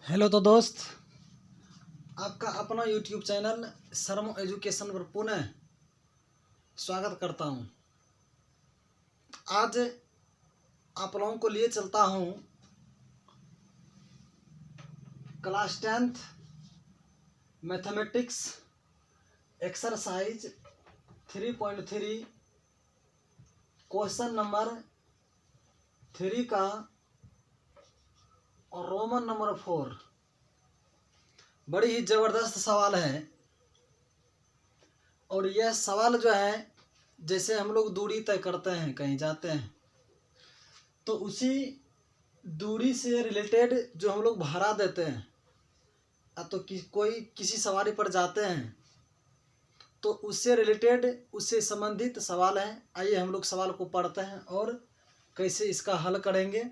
Hello तो दोस्त, आपका अपना यूट्यूब चैनल शर्म एजुकेशन पर पुनः स्वागत करता हूं। आज आप लोगों को लिए चलता हूं class 10th mathematics exercise 3.3 question number 3 का और रोमन नंबर 4। बड़ी ही ज़बरदस्त सवाल है। और यह सवाल जो है, जैसे हम लोग दूरी तय करते हैं, कहीं जाते हैं, तो उसी दूरी से रिलेटेड जो हम लोग भाड़ा देते हैं, तो कोई किसी सवारी पर जाते हैं तो उससे रिलेटेड, उससे संबंधित सवाल है। आइए हम लोग सवाल को पढ़ते हैं और कैसे इसका हल करेंगे।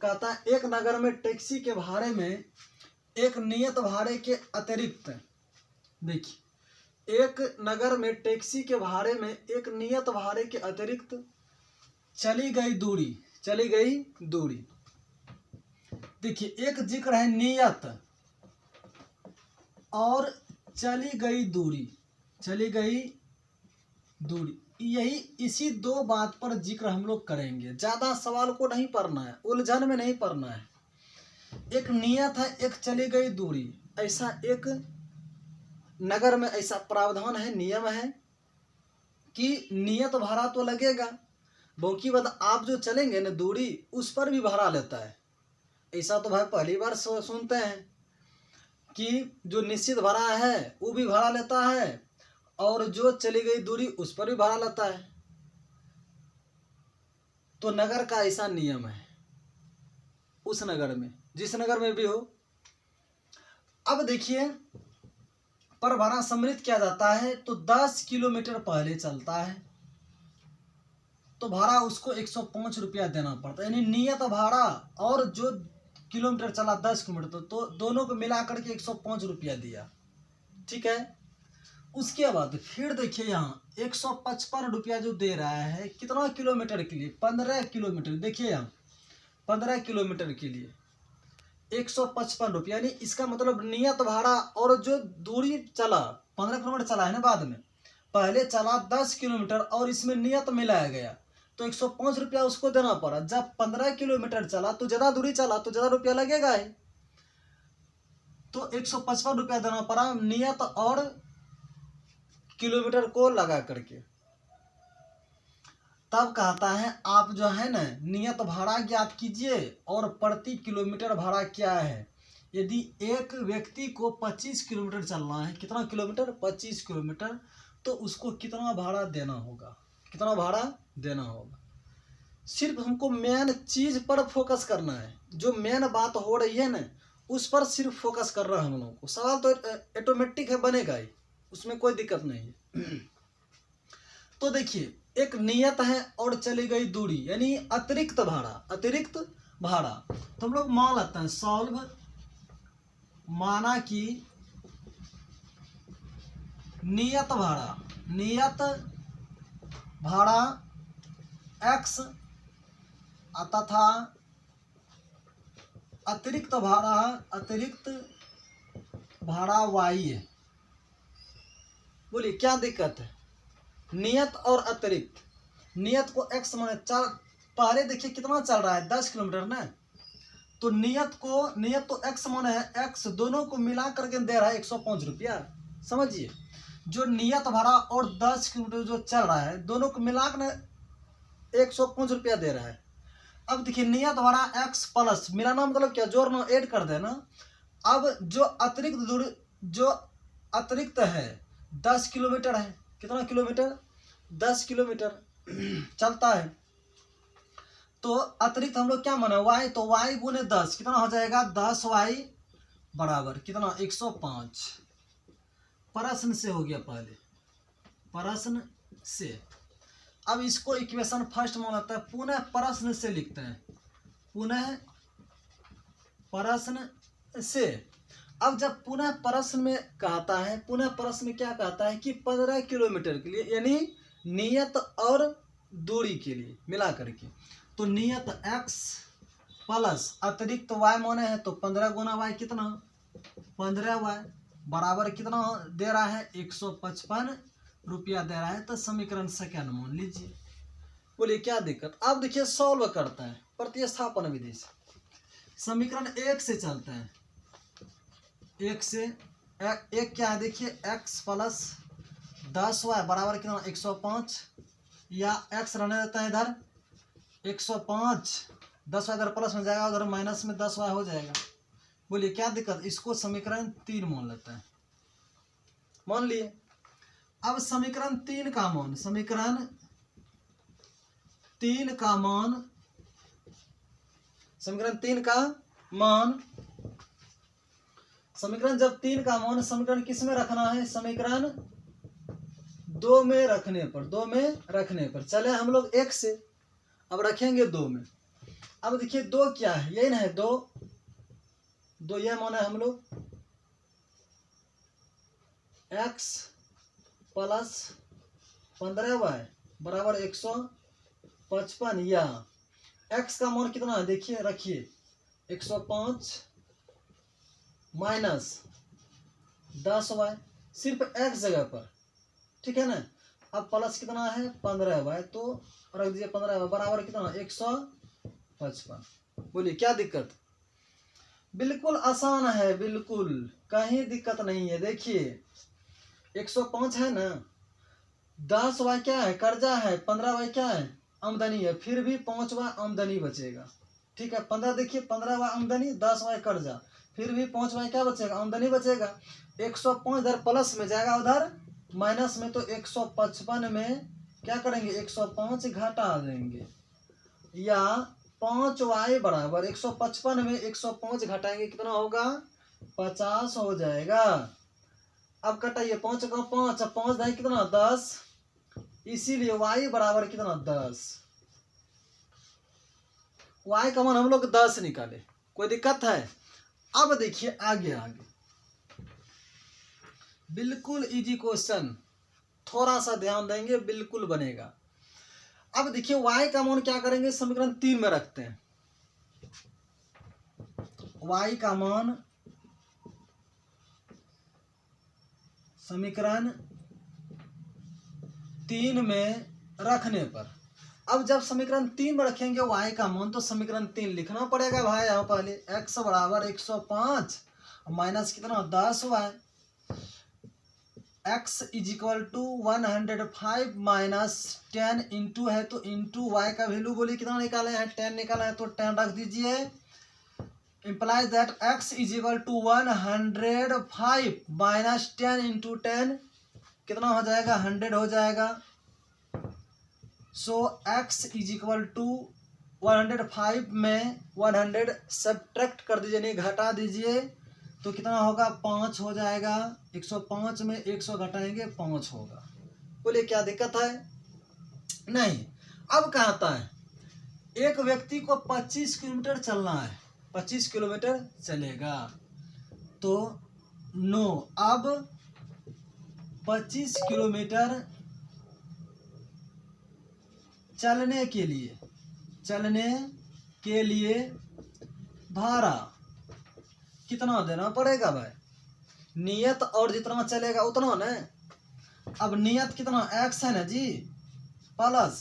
कहता है, एक नगर में टैक्सी के भाड़े में एक नियत भाड़े के अतिरिक्त, देखिए, एक नगर में टैक्सी के भाड़े में एक नियत भाड़े के अतिरिक्त चली गई दूरी। देखिए, एक जिक्र है नियत और चली गई दूरी, यही इसी दो बात पर जिक्र हम लोग करेंगे। ज्यादा सवाल को नहीं पढ़ना है, उलझन में नहीं पढ़ना है। एक नियत है, एक चली गई दूरी, ऐसा एक नगर में ऐसा प्रावधान है, नियम है कि नियत भाड़ा तो लगेगा, बाकी बाद आप जो चलेंगे ना दूरी, उस पर भी भाड़ा लेता है। ऐसा तो भाई पहली बार सुनते हैं कि जो निश्चित भाड़ा है वो भी भाड़ा लेता है और जो चली गई दूरी उस पर भी भाड़ा लेता है। तो नगर का ऐसा नियम है, उस नगर में, जिस नगर में भी हो। अब देखिए, पर भाड़ा सम्मिलित किया जाता है तो 10 किलोमीटर पहले चलता है तो भाड़ा उसको 105 रुपया देना पड़ता है। यानी नियत भाड़ा और जो किलोमीटर चला 10 किलोमीटर, तो दोनों को मिलाकर के 105 रुपया दिया। ठीक है। उसके बाद फिर देखिए, यहाँ 155 रुपया जो दे रहा है, कितना किलोमीटर के लिए? 15 किलोमीटर। देखिए यहाँ 15 किलोमीटर के लिए 155 रुपया। यानी इसका मतलब नियत भाड़ा और जो दूरी चला, 15 किलोमीटर चला है ना, बाद में पहले चला 10 किलोमीटर और इसमें नियत मिलाया गया तो 105 रुपया उसको देना पड़ा। जब 15 किलोमीटर चला तो ज्यादा दूरी चला तो ज्यादा रुपया लगेगा ही, तो 155 रुपया देना पड़ा नियत और किलोमीटर को लगा करके। तब कहता है, आप जो है ना नियत भाड़ा ज्ञात कीजिए और प्रति किलोमीटर भाड़ा क्या है। यदि एक व्यक्ति को 25 किलोमीटर चलना है, कितना किलोमीटर? 25 किलोमीटर, तो उसको कितना भाड़ा देना होगा? सिर्फ हमको मेन चीज पर फोकस करना है, जो मेन बात हो रही है ना उस पर सिर्फ फोकस कर रहा है हम लोगों को। सवाल तो ऑटोमेटिक है, बनेगा ही, उसमें कोई दिक्कत नहीं है। तो देखिए, एक नियत है और चली गई दूरी, यानी अतिरिक्त भाड़ा। तो हम लोग मान लेते हैं, सॉल्व, माना कि नियत भाड़ा x तथा अतिरिक्त भाड़ा y है। बोलिए क्या दिक्कत है? नियत और अतिरिक्त, नियत को x माने चल, पहले देखिए कितना चल रहा है, 10 किलोमीटर ना, तो नियत तो x माने है, x दोनों को मिला करके दे रहा है 105 रुपया। समझिए, जो नियत भाड़ा और 10 किलोमीटर जो चल रहा है, दोनों को मिलाकर 105 रुपया दे रहा है। अब देखिए, नियत भाड़ा x प्लस, मिलाना मतलब क्या? जोड़ना, ऐड कर देना। अब जो अतिरिक्त दूरी, जो अतिरिक्त है 10 किलोमीटर है, कितना किलोमीटर? 10 किलोमीटर चलता है, तो अतिरिक्त हम लोग क्या माने? y, तो y गुने 10 कितना हो जाएगा? 10y बराबर कितना? 105। प्रश्न से हो गया, पहले प्रश्न से। अब इसको इक्वेशन फर्स्ट मान लेता है, पुनः प्रश्न से लिखते हैं, पुनः प्रश्न से। अब जब पुनः प्रश्न में कहता है, पुनः प्रश्न में क्या कहता है कि 15 किलोमीटर के लिए, यानी नियत और दूरी के लिए मिला करके, तो नियत x प्लस अतिरिक्त y माने है तो 15 गुना y कितना 15y बराबर कितना दे रहा है 155 रुपया दे रहा है। तो समीकरण सेकंड मान लीजिए। बोलिए क्या दिक्कत। अब देखिए सॉल्व करता है प्रतिस्थापन विधि से। समीकरण एक से चलते हैं। एक से एक क्या है देखिए x प्लस 10y बराबर कितना 105 या x रहने देता है इधर 105 10y इधर प्लस में जाएगा उधर माइनस में 10y हो जाएगा। बोलिए क्या दिक्कत। इसको समीकरण 3 मान लेते हैं। मान लिए। अब समीकरण 3 का मान समीकरण 3 का मान समीकरण जब 3 का मान समीकरण किस में रखना है समीकरण 2 में रखने पर चले हम लोग 1 से अब रखेंगे 2 में। अब देखिए 2 क्या है यही ना है 2 यह माना है हम लोग x प्लस 15y बराबर 155 या x का मान कितना है देखिए रखिए 105 माइनस 10y सिर्फ x जगह पर ठीक है ना। अब प्लस कितना है 15y तो रख दीजिए 15y बराबर कितना 155। बोलिए क्या दिक्कत। बिल्कुल आसान है बिल्कुल कहीं दिक्कत नहीं है। देखिए 105 है ना 10y क्या है कर्जा है 15y क्या है आमदनी है फिर भी 5y आमदनी बचेगा ठीक है। 15 देखिए 15y आमदनी 10y कर्जा फिर भी 5y क्या बचेगा आमदनी बचेगा। 105 इधर प्लस में जाएगा उधर माइनस में तो 155 में क्या करेंगे 105 घटा देंगे या 5y बराबर 155 में 105 घटाएंगे कितना होगा 50 हो जाएगा। अब कटाइए 5 का 5 अब 5 दाई कितना 10 इसीलिए y बराबर कितना 10 y का मान हम लोग 10 निकाले। कोई दिक्कत है। अब देखिए आगे बिल्कुल इजी क्वेश्चन थोड़ा सा ध्यान देंगे बिल्कुल बनेगा। अब देखिए y का मान क्या करेंगे समीकरण 3 में रखते हैं। y का मान समीकरण 3 में रखने पर अब जब समीकरण 3 में रखेंगे y का मान तो समीकरण 3 लिखना पड़ेगा भाई। यहाँ पहले x बराबर 105 माइनस कितना 10y x is equal to 105 minus 10 into है तो इंटू y का वैल्यू बोलिए कितना निकाले हैं 10 निकाला है तो 10 रख दीजिए। implies that x is equal to 105 minus 10 into 10 कितना हो जाएगा 100 हो जाएगा। So x is equal to 105 में 100 सब्ट्रैक्ट कर दीजिए नहीं घटा दीजिए तो कितना होगा 5 हो जाएगा। 105 में 100 घटाएंगे 5 होगा। बोलिए क्या दिक्कत है नहीं। अब कहता है एक व्यक्ति को 25 किलोमीटर चलना है 25 किलोमीटर चलेगा तो नो अब 25 किलोमीटर चलने के लिए भाड़ा कितना देना पड़ेगा भाई। नियत और जितना चलेगा उतना ना। अब नियत कितना x है ना जी प्लस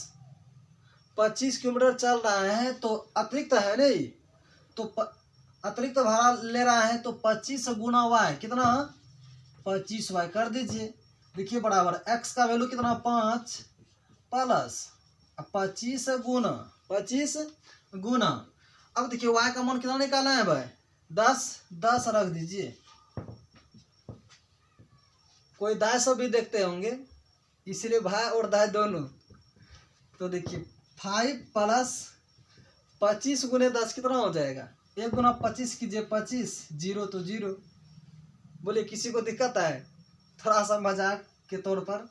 25 किलोमीटर चल रहा है तो अतिरिक्त है नहीं तो अतिरिक्त भाड़ा ले रहा है तो 25 गुना y कितना 25y कर दीजिए। देखिए बराबर x का वैल्यू कितना 5 प्लस 25 गुना अब देखिए y का मान कितना निकाला है भाई 10 रख दीजिए। कोई दाएं सब भी देखते होंगे इसलिए भाई और दाएं दोनों। तो देखिए 5 प्लस 25 गुने 10 कितना हो जाएगा 1 गुना 25 कीजिए 25 0 तो 0। बोलिए किसी को दिक्कत है थोड़ा सा मजाक के तौर पर।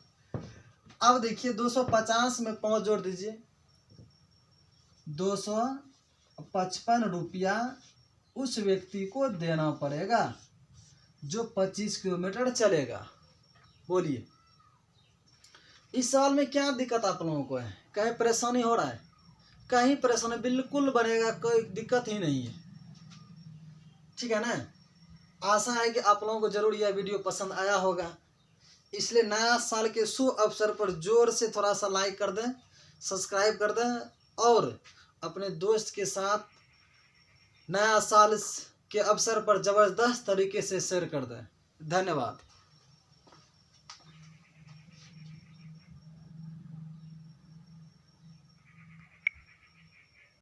अब देखिए 250 में 5 जोड़ दीजिए 255 रुपया उस व्यक्ति को देना पड़ेगा जो 25 किलोमीटर चलेगा। बोलिए इस सवाल में क्या दिक्कत आप लोगों को है कहीं परेशानी हो रहा है कहीं परेशानी बिल्कुल बनेगा, कोई दिक्कत ही नहीं है। ठीक है ना। आशा है कि आप लोगों को जरूर यह वीडियो पसंद आया होगा। इसलिए नया साल के शुभ अवसर पर जोर से थोड़ा सा लाइक कर दें, सब्सक्राइब कर दें और अपने दोस्त के साथ नया साल के अवसर पर ज़बरदस्त तरीके से शेयर कर दें। धन्यवाद।